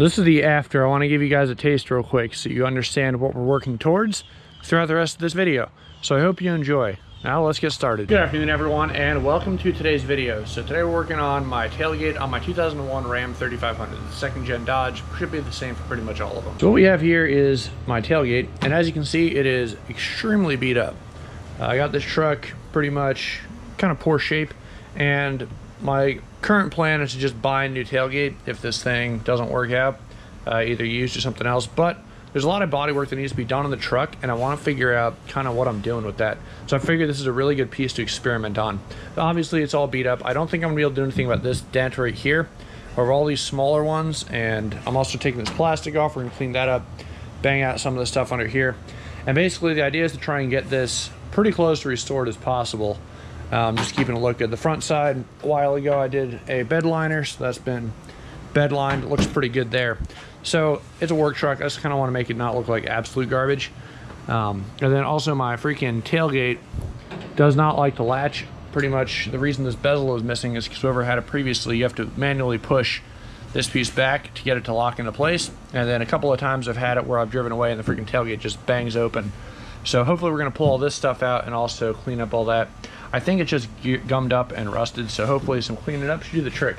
This is the after. I want to give you guys a taste real quick so you understand what we're working towards throughout the rest of this video. So I hope you enjoy. Now let's get started. Good afternoon everyone and welcome to today's video. So today we're working on my tailgate on my 2001 Ram 3500. The second gen Dodge should be the same for pretty much all of them. So what we have here is my tailgate, and as you can see it is extremely beat up. I got this truck pretty much kind of poor shape, and my current plan is to just buy a new tailgate if this thing doesn't work out, either used or something else. But there's a lot of body work that needs to be done on the truck, and I want to figure out kind of what I'm doing with that. So I figured this is a really good piece to experiment on. Obviously it's all beat up. I don't think I'm gonna be able to do anything about this dent right here or all these smaller ones, and I'm also taking this plastic off. We're gonna clean that up, bang out some of the stuff under here, and basically the idea is to try and get this pretty close to restored as possible. Just keeping a look at the front side. A while ago I did a bed liner, so that's been bed lined. It looks pretty good there. So it's a work truck. I just kind of want to make it not look like absolute garbage. And then also my freaking tailgate does not like to latch. Pretty much the reason this bezel is missing is because whoever had it previously, you have to manually push this piece back to get it to lock into place. And then a couple of times I've had it where I've driven away and the freaking tailgate just bangs open. So hopefully we're going to pull all this stuff out and also clean up all that. I think it's just gummed up and rusted, so hopefully some cleaning up should do the trick.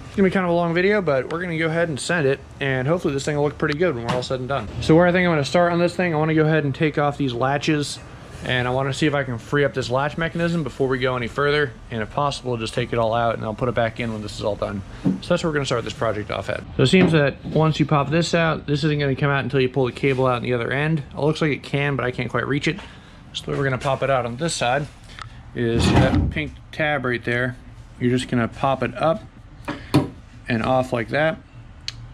It's gonna be kind of a long video, but we're gonna go ahead and send it, and hopefully this thing will look pretty good when we're all said and done. So where I think I'm gonna start on this thing, I wanna go ahead and take off these latches, and I wanna see if I can free up this latch mechanism before we go any further, and if possible, just take it all out, and I'll put it back in when this is all done. So that's where we're gonna start this project off at. So it seems that once you pop this out, this isn't gonna come out until you pull the cable out on the other end. It looks like it can, but I can't quite reach it. So the way we're gonna pop it out on this side is that pink tab right there. You're just gonna pop it up and off like that,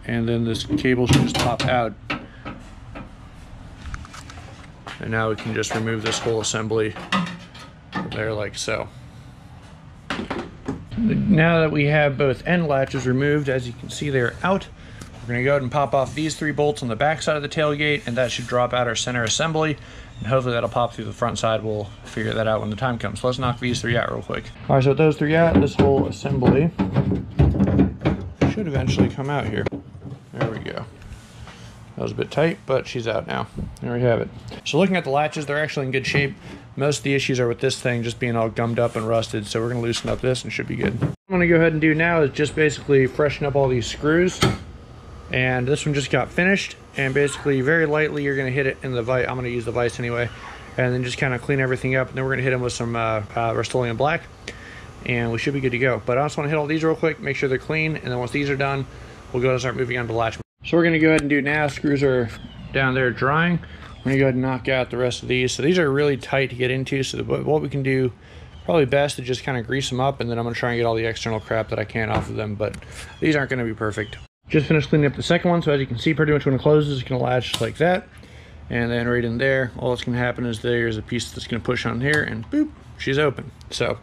and then this cable should just pop out. And now we can just remove this whole assembly from there like so. Now that we have both end latches removed, as you can see they're out, we're gonna go ahead and pop off these 3 bolts on the back side of the tailgate, and that should drop out our center assembly. And hopefully that'll pop through the front side. We'll figure that out when the time comes. So let's knock these 3 out real quick. All right, so with those 3 out, this whole assembly should eventually come out here. There we go. That was a bit tight, but she's out now. There we have it. So looking at the latches, they're actually in good shape. Most of the issues are with this thing just being all gummed up and rusted, so we're gonna loosen up this and should be good. What I'm gonna go ahead and do now is just basically freshen up all these screws. And this one just got finished, and basically very lightly you're going to hit it in the vise. I'm going to use the vise anyway, and then just kind of clean everything up, and then we're going to hit them with some Rust-Oleum black, and we should be good to go. But I just want to hit all these real quick, make sure they're clean, and then once these are done, we'll go and start moving on to latch. So we're going to go ahead and do now. Screws are down there drying. We're going to go ahead and knock out the rest of these. So these are really tight to get into, so what we can do probably best to just kind of grease them up, and then I'm going to try and get all the external crap that I can off of them, but these aren't going to be perfect. Just finished cleaning up the second one, so as you can see, pretty much when it closes, it's going to latch like that. And then right in there, all that's going to happen is there's a piece that's going to push on here, and boop, she's open. So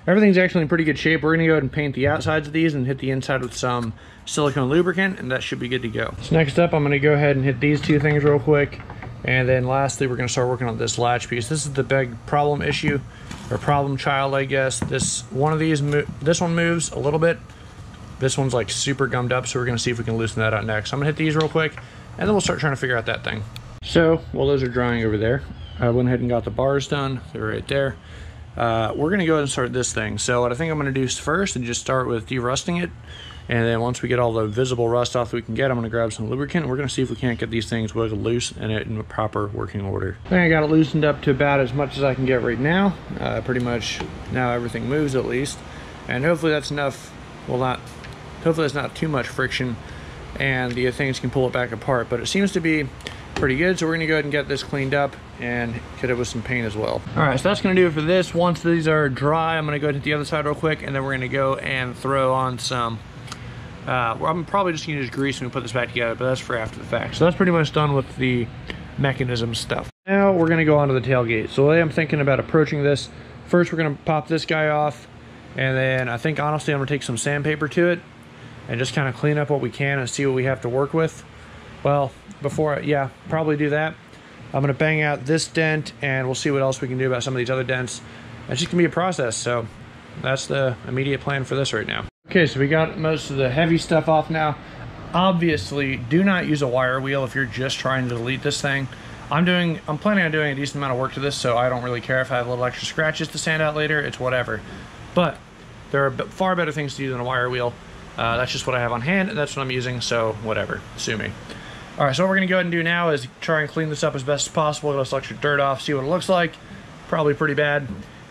everything's actually in pretty good shape. We're going to go ahead and paint the outsides of these and hit the inside with some silicone lubricant, and that should be good to go. So next up, I'm going to go ahead and hit these 2 things real quick. And then lastly, we're going to start working on this latch piece. This is the big problem issue, or problem child, I guess. This one moves a little bit. This one's like super gummed up, so we're gonna see if we can loosen that out next. I'm gonna hit these real quick, and then we'll start trying to figure out that thing. So, while those are drying over there, I went ahead and got the bars done. They're right there. We're gonna go ahead and start this thing. So what I think I'm gonna do first is just start with derusting it, and then once we get all the visible rust off that we can get, I'm gonna grab some lubricant, and we're gonna see if we can't get these things wiggled loose and in a proper working order. I think I got it loosened up to about as much as I can get right now. Pretty much now everything moves at least, and hopefully that's enough. Hopefully there's not too much friction and the things can pull it back apart, but it seems to be pretty good. So we're gonna go ahead and get this cleaned up and hit it with some paint as well. All right, so that's gonna do it for this. Once these are dry, I'm gonna go ahead and hit the other side real quick, and then we're gonna go and throw on some, I'm probably just gonna use grease and put this back together, but that's for after the fact. So that's pretty much done with the mechanism stuff. Now we're gonna go on to the tailgate. So the way I'm thinking about approaching this, first we're gonna pop this guy off, and then I think honestly I'm gonna take some sandpaper to it and just kind of clean up what we can and see what we have to work with. Well, probably do that. I'm gonna bang out this dent, and we'll see what else we can do about some of these other dents. It's just gonna be a process, so that's the immediate plan for this right now. Okay, so we got most of the heavy stuff off now. Obviously, do not use a wire wheel if you're just trying to delete this thing. I'm planning on doing a decent amount of work to this, so I don't really care if I have little extra scratches to sand out later. It's whatever. But there are far better things to do than a wire wheel. That's just what I have on hand, and that's what I'm using, so whatever. Sue me. All right, so what we're gonna go ahead and do now is try and clean this up as best as possible. Get all this extra dirt off, see what it looks like. Probably pretty bad.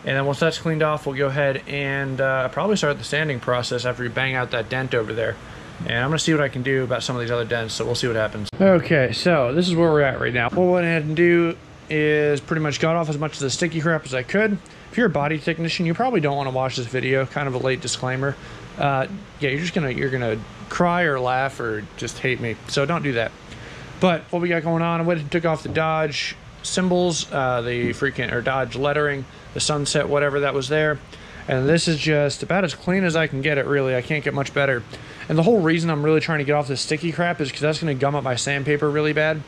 And then once that's cleaned off, we'll go ahead and probably start the sanding process after we bang out that dent over there. And I'm gonna see what I can do about some of these other dents, so we'll see what happens. Okay, so this is where we're at right now. What I went ahead and do is pretty much got off as much of the sticky crap as I could. If you're a body technician, you probably don't want to watch this video. Kind of a late disclaimer. Yeah, you're gonna cry or laugh or just hate me, so don't do that. But what we got going on, I went and took off the Dodge symbols, the Dodge lettering, the sunset, whatever that was there. And this is just about as clean as I can get it, really. I can't get much better. And the whole reason I'm really trying to get off this sticky crap is because that's going to gum up my sandpaper really bad.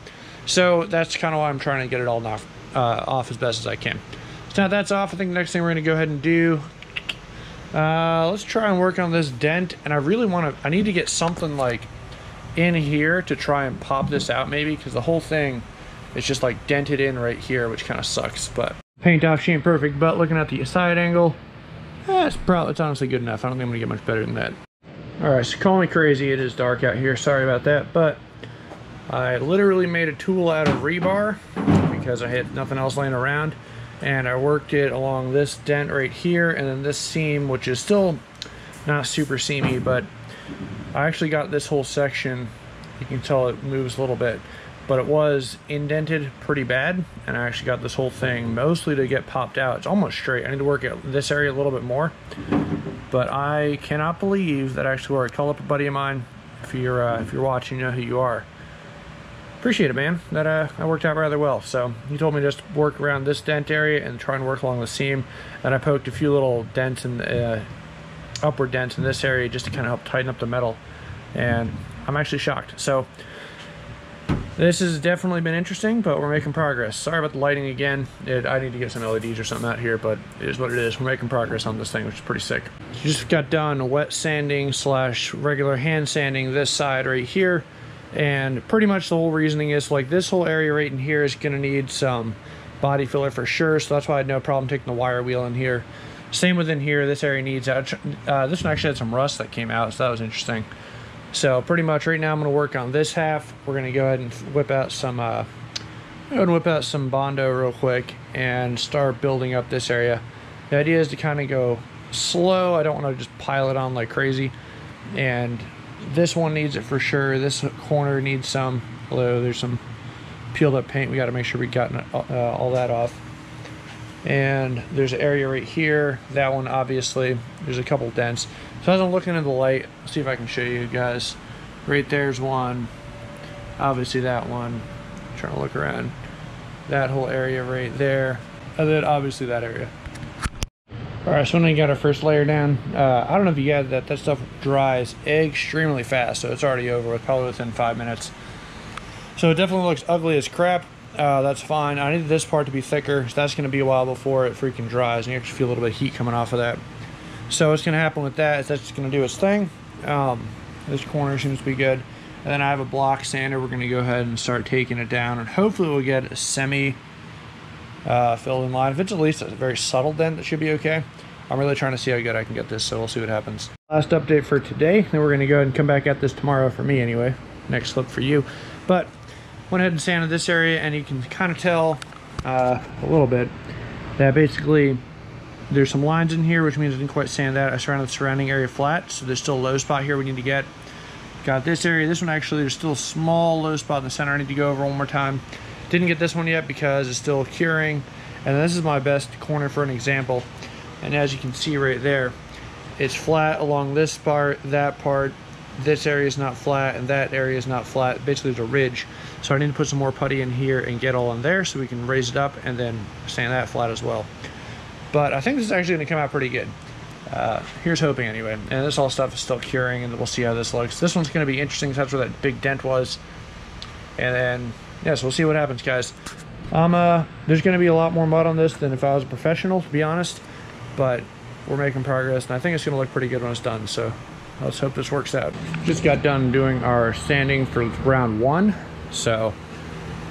So that's kind of why I'm trying to get it all off as best as I can. So now that's off, I think the next thing we're going to go ahead and do, let's try and work on this dent. And I need to get something like in here to try and pop this out maybe, because the whole thing is just like dented in right here, which kind of sucks. But paint off, she ain't perfect, but looking at the side angle, it's honestly good enough. I don't think I'm gonna get much better than that. All right, so call me crazy, it is dark out here, sorry about that, but I literally made a tool out of rebar because I had nothing else laying around, and I worked it along this dent right here, and then this seam, which is still not super seamy, but I actually got this whole section, you can tell it moves a little bit, but it was indented pretty bad, and I actually got this whole thing mostly to get popped out. It's almost straight. I need to work at this area a little bit more, but I cannot believe that actually worked. Call up a buddy of mine. If you're watching, you know who you are. Appreciate it, man. That worked out rather well. So he told me just work around this dent area and try and work along the seam, and I poked a few little dents and upward dents in this area just to kind of help tighten up the metal, and I'm actually shocked. So this has definitely been interesting, but we're making progress. Sorry about the lighting again. I need to get some LEDs or something out here, but it is what it is. We're making progress on this thing, which is pretty sick. Just got done wet sanding / regular hand sanding this side right here, and pretty much the whole reasoning is like this whole area right in here is gonna need some body filler for sure, so that's why I had no problem taking the wire wheel in here. Same within here, this area needs this one actually had some rust that came out, so that was interesting. So pretty much right now I'm going to work on this half. We're going to go ahead and whip out some bondo real quick and start building up this area. The idea is to kind of go slow. I don't want to just pile it on like crazy. And this one needs it for sure. This corner needs some, although there's some peeled up paint. We got to make sure we got all that off. And there's an area right here. That one, obviously, there's a couple dents. So as I'm looking in the light, let's see if I can show you guys. Right there's one. Obviously that one. I'm trying to look around. That whole area right there. And then obviously that area. All right, so when we got our first layer down, I don't know if you got that stuff dries extremely fast, so it's already over with, probably within 5 minutes. So it definitely looks ugly as crap. That's fine. I need this part to be thicker, so that's going to be a while before it freaking dries, and you actually feel a little bit of heat coming off of that. So what's going to happen with that is that's going to do its thing. This corner seems to be good. And then I have a block sander. We're going to go ahead and start taking it down, and hopefully we'll get a semi filled in line. If it's at least a very subtle dent, that should be okay. I'm really trying to see how good I can get this, so we'll see what happens. Last update for today, then we're going to go ahead and come back at this tomorrow for me anyway. Next clip for you. But went ahead and sanded this area, and you can kind of tell a little bit that basically there's some lines in here, which means I didn't quite sand that. I surrounded the surrounding area flat, so there's still a low spot here we need to get. Got this area. This one actually, there's still a small low spot in the center I need to go over one more time. Didn't get this one yet because it's still curing, and this is my best corner for an example. And as you can see right there, it's flat along this part, that part. This area is not flat, and that area is not flat. Basically, there's a ridge. So I need to put some more putty in here and get all in there so we can raise it up and then sand that flat as well. But I think this is actually going to come out pretty good. Here's hoping anyway. And this all stuff is still curing, and we'll see how this looks. This one's going to be interesting because that's where that big dent was. And then, yeah, so we'll see what happens, guys. There's going to be a lot more mud on this than if I was a professional, to be honest. But we're making progress, and I think it's going to look pretty good when it's done. So let's hope this works out. Just got done doing our sanding for round 1, so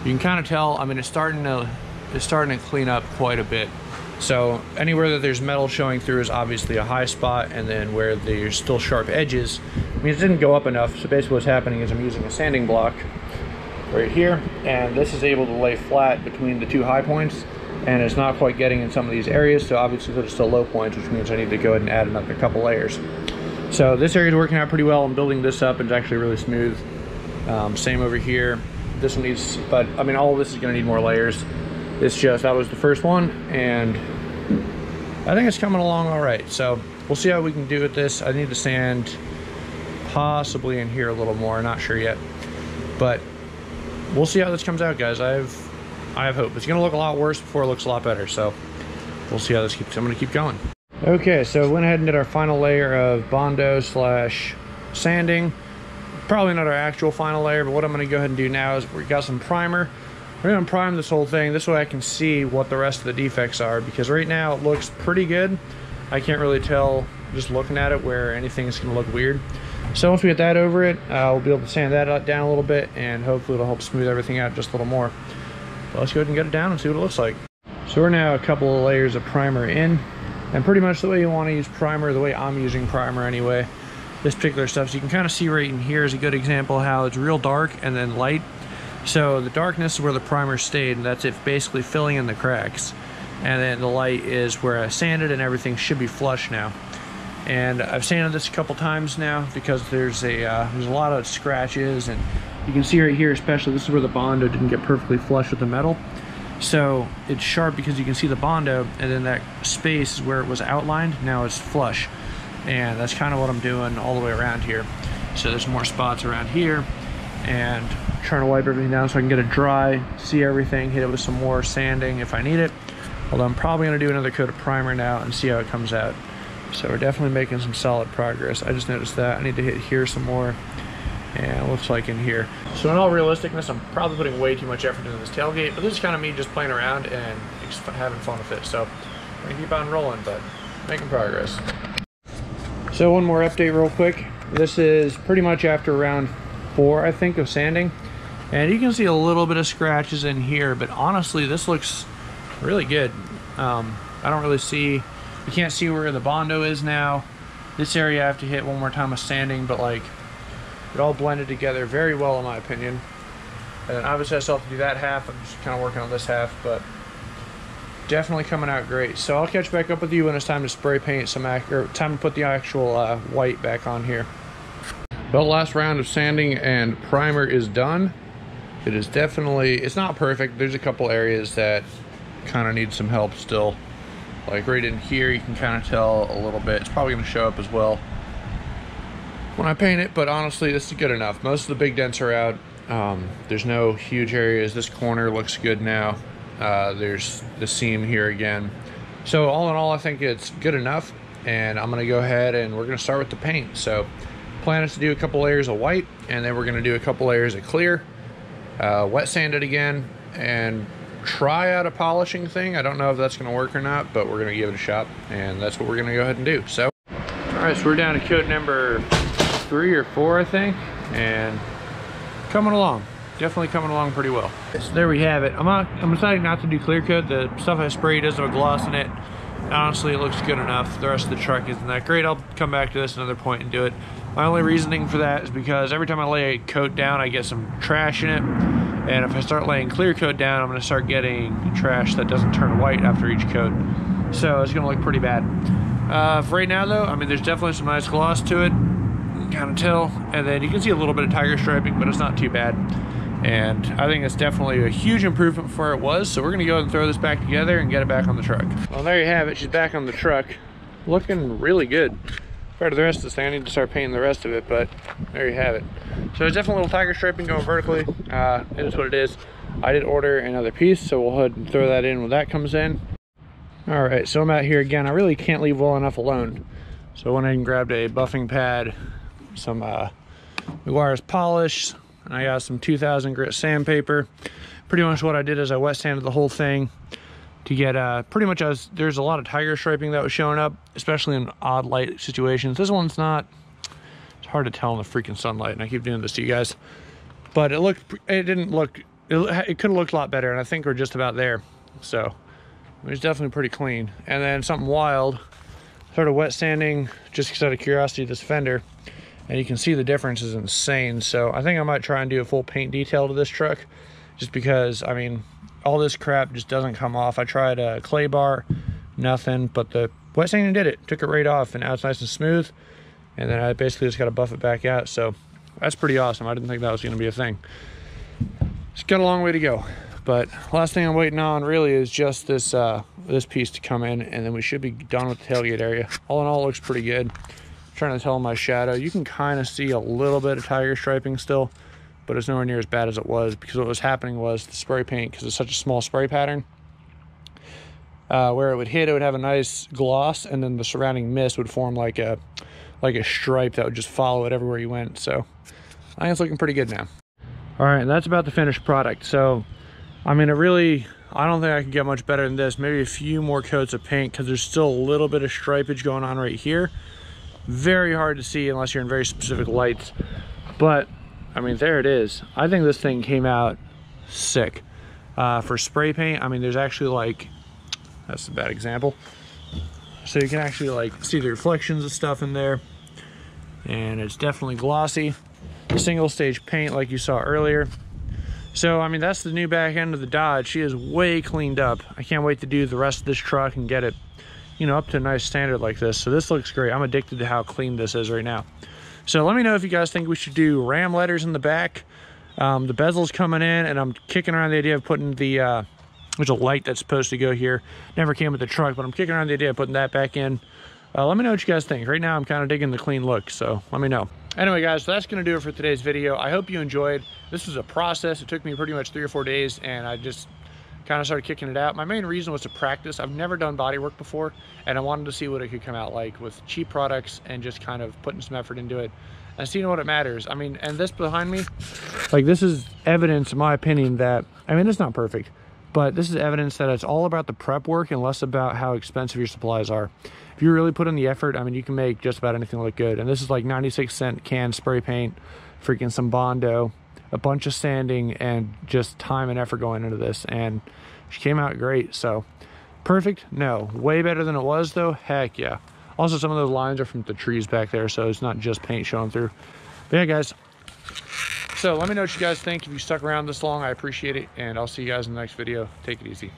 you can kind of tell, I mean, it's starting to clean up quite a bit. So anywhere that there's metal showing through is obviously a high spot, and then where there's still sharp edges, I mean, it didn't go up enough. So basically what's happening is I'm using a sanding block right here, and this is able to lay flat between the 2 high points, and it's not quite getting in some of these areas. So obviously there's still low points, which means I need to go ahead and add another couple layers. So this area is working out pretty well. I'm building this up, and it's actually really smooth. Same over here. This one needs, but I mean, all of this is going to need more layers. It's just, that was the first one, and I think it's coming along all right. So we'll see how we can do with this. I need to sand possibly in here a little more, not sure yet, but we'll see how this comes out, guys. I have hope. It's going to look a lot worse before it looks a lot better, so we'll see how this keeps. I'm going to keep going. Okay, so went ahead and did our final layer of bondo / sanding. Probably not our actual final layer, but what I'm going to go ahead and do now is we got some primer. We're going to prime this whole thing. This way I can see what the rest of the defects are, because right now it looks pretty good. I can't really tell just looking at it where anything's going to look weird. So once we get that over it, we'll be able to sand that down a little bit, and hopefully it'll help smooth everything out just a little more. But let's go ahead and get it down and see what it looks like. So we're now a couple of layers of primer in, and pretty much the way you want to use primer, the way I'm using primer anyway, this particular stuff, so you can kind of see right in here is a good example how it's real dark and then light. So the darkness is where the primer stayed, and that's it basically filling in the cracks. And then the light is where I sanded, and everything should be flush now. And I've sanded this a couple times now because there's a lot of scratches, and you can see right here especially, this is where the bondo didn't get perfectly flush with the metal. So it's sharp because you can see the bondo, and then that space is where it was outlined, now it's flush. And that's kind of what I'm doing all the way around here. So there's more spots around here, and trying to wipe everything down so I can get it dry, see everything, hit it with some more sanding if I need it. Although I'm probably going to do another coat of primer now and see how it comes out. So we're definitely making some solid progress. I just noticed that I need to hit here some more, and it looks like in here. So in all realisticness, I'm probably putting way too much effort into this tailgate, but this is kind of me just playing around and having fun with it. So I'm going to keep on rolling, but making progress. So one more update real quick. This is pretty much after round 4, I think, of sanding. And you can see a little bit of scratches in here, but honestly, this looks really good. I don't really see, you can't see where the bondo is now. This area I have to hit one more time with sanding, but like, it all blended together very well in my opinion. And then obviously I still have to do that half. I'm just kind of working on this half, but definitely coming out great. So I'll catch back up with you when it's time to spray paint some, or time to put the actual white back on here. The last round of sanding and primer is done. It is definitely, it's not perfect. There's a couple areas that kind of need some help still. Like right in here, you can kind of tell a little bit. It's probably going to show up as well when I paint it, but honestly, this is good enough. Most of the big dents are out. There's no huge areas. This corner looks good now. There's the seam here again. So all in all, I think it's good enough, and I'm going to go ahead and we're going to start with the paint. So plan is to do a couple layers of white, and then we're going to do a couple layers of clear, wet sand it again, and try out a polishing thing. I don't know if that's going to work or not, but we're going to give it a shot, and that's what we're going to go ahead and do. So all right, so we're down to coat number 3 or 4, I think, and coming along. Definitely coming along pretty well. So there we have it. I'm deciding not to do clear coat. The stuff I sprayed does have a gloss in it. Honestly, it looks good enough. The rest of the truck isn't that great. I'll come back to this another point and do it. My only reasoning for that is because every time I lay a coat down, I get some trash in it. And if I start laying clear coat down, I'm gonna start getting trash that doesn't turn white after each coat. So it's gonna look pretty bad. For right now though, I mean, there's definitely some nice gloss to it. You can kind of tell. And then you can see a little bit of tiger striping, but it's not too bad. And I think it's definitely a huge improvement from where it was. So we're gonna go ahead and throw this back together and get it back on the truck. Well, there you have it. She's back on the truck. Looking really good. Compared to the rest of this thing, I need to start painting the rest of it, but there you have it. So there's definitely a little tiger striping going vertically. It is what it is. I did order another piece, so we'll go ahead and throw that in when that comes in. All right, so I'm out here again. I really can't leave well enough alone. So I went ahead and grabbed a buffing pad, some McGuire's polish, and I got some 2000 grit sandpaper. Pretty much what I did is I wet sanded the whole thing to get pretty much, there's a lot of tiger striping that was showing up, especially in odd light situations. This one's not hard to tell in the freaking sunlight, and I keep doing this to you guys. But it didn't look, it could have looked a lot better, and I think we're just about there. So it was definitely pretty clean. And then something wild, started wet sanding just because out of curiosity this fender, and you can see the difference is insane. So I think I might try and do a full paint detail to this truck, just because, I mean, all this crap just doesn't come off. I tried a clay bar, nothing, but the wet sanding did it. Took it right off, and now it's nice and smooth. And then I basically just got to buff it back out. So that's pretty awesome. I didn't think that was going to be a thing. It's got a long way to go. But last thing I'm waiting on really is just this this piece to come in, and then we should be done with the tailgate area. All in all, it looks pretty good. I'm trying to tell my shadow. You can kind of see a little bit of tiger striping still, but it's nowhere near as bad as it was, because what was happening was the spray paint, because it's such a small spray pattern, where it would hit, it would have a nice gloss, and then the surrounding mist would form like a stripe that would just follow it everywhere you went. So I think it's looking pretty good now. All right, and that's about the finished product. So I mean, I don't think I can get much better than this. Maybe a few more coats of paint, because there's still a little bit of stripage going on right here. Very hard to see unless you're in very specific lights. But I mean, there it is. I think this thing came out sick. For spray paint, I mean, there's actually like, that's a bad example. So you can actually like see the reflections of stuff in there. And it's definitely glossy. Single stage paint like you saw earlier. So, I mean, that's the new back end of the Dodge. She is way cleaned up. I can't wait to do the rest of this truck and get it, you know, up to a nice standard like this. So this looks great. I'm addicted to how clean this is right now. So let me know if you guys think we should do ram letters in the back. The bezel's coming in, and I'm kicking around the idea of putting the, there's a light that's supposed to go here. Never came with the truck, but I'm kicking around the idea of putting that back in. Let me know what you guys think. Right now, I'm kind of digging the clean look, so let me know. Anyway, guys, so that's going to do it for today's video. I hope you enjoyed. This was a process. It took me pretty much 3 or 4 days, and I just kind of started kicking it out. My main reason was to practice. I've never done body work before, and I wanted to see what it could come out like with cheap products and just kind of putting some effort into it and seeing what it matters. I mean, and this behind me, like, this is evidence, in my opinion, that, I mean, it's not perfect, but this is evidence that it's all about the prep work and less about how expensive your supplies are. If you really put in the effort, I mean, you can make just about anything look good. And this is like 96-cent can spray paint, freaking some bondo, a bunch of sanding, and just time and effort going into this. And she came out great. So perfect? No. Way better than it was though? Heck yeah. Also, some of those lines are from the trees back there, so it's not just paint showing through. But yeah, guys. So let me know what you guys think. If you stuck around this long, I appreciate it. And I'll see you guys in the next video. Take it easy.